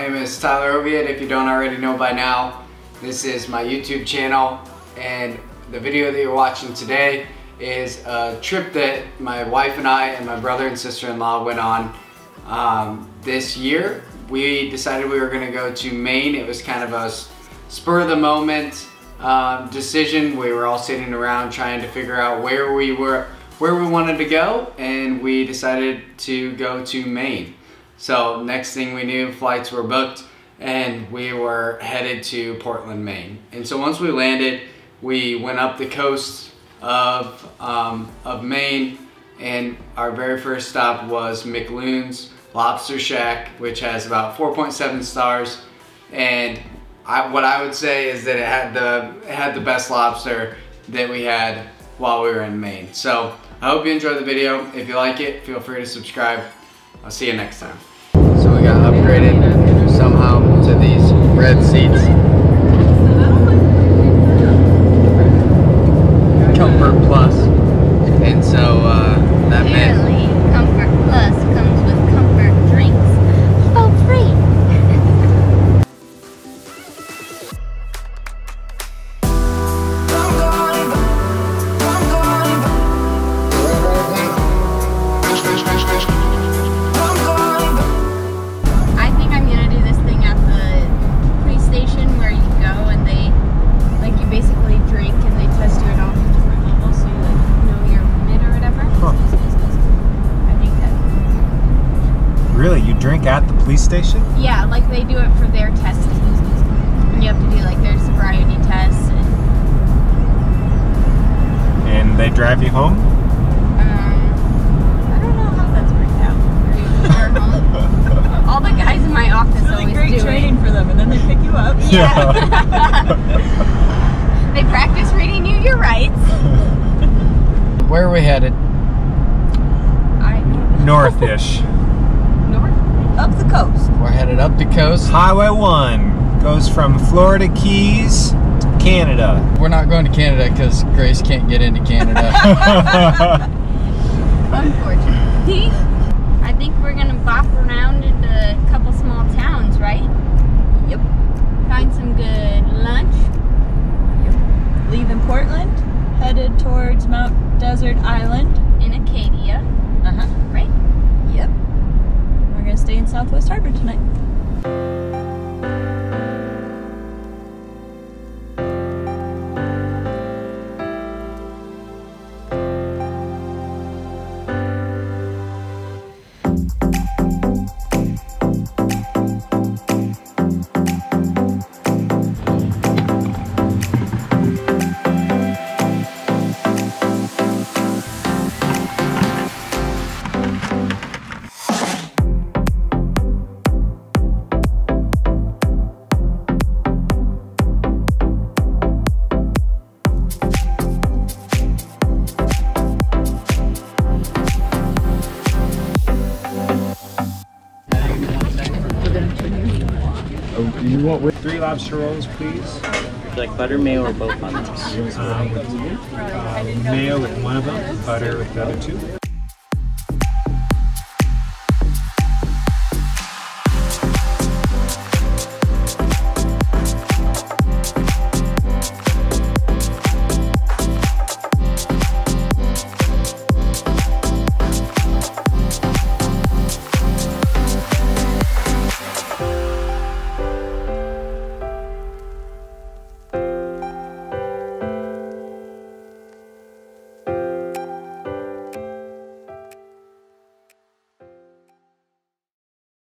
name is Tyler Oviatt, if you don't already know by now. This is my YouTube channel, and the video that you're watching today is a trip that my wife and I and my brother and sister-in-law went on this year. We decided we were going to go to Maine. It was kind of a spur of the moment decision. We were all sitting around trying to figure out where we wanted to go, and we decided to go to Maine. So next thing we knew, flights were booked and we were headed to Portland, Maine. And so once we landed, we went up the coast of Maine, and our very first stop was McLoons Lobster Shack, which has about 4.7 stars. And what I would say is that it had the best lobster that we had while we were in Maine. So I hope you enjoyed the video. If you like it, feel free to subscribe. I'll see you next time. So we got upgraded somehow to these red seats. Comfort Plus. And so that meant Comfort Plus comes with comfort drinks for free. I think I'm gonna do this thing at the police station where you go and they, like, you basically drink and they test you at all different levels, so you like know your mid or whatever. Huh. I think that. Really? You drink at the police station? Yeah, like they do it for their tests. And you have to do like their sobriety tests. And they drive you home? I don't know how that's worked out. Or home. All the guys in my office It's really always great do training it. for them, and then they pick you up. Yeah. They practice reading you your rights. where are we headed? North-ish. North? Up the coast. We're headed up the coast. Highway 1 goes from Florida Keys to Canada. We're not going to Canada because Grace can't get into Canada. Unfortunately. I think we're gonna bop around into a couple small towns, right? Yep. Find some good lunch. Leaving Portland, headed towards Mount Desert Island. In Acadia, right? Yep. We're gonna stay in Southwest Harbor tonight. You want 3 lobster rolls, please? Like butter, mayo, or both on those? Mayo with one of them, butter with the other 2.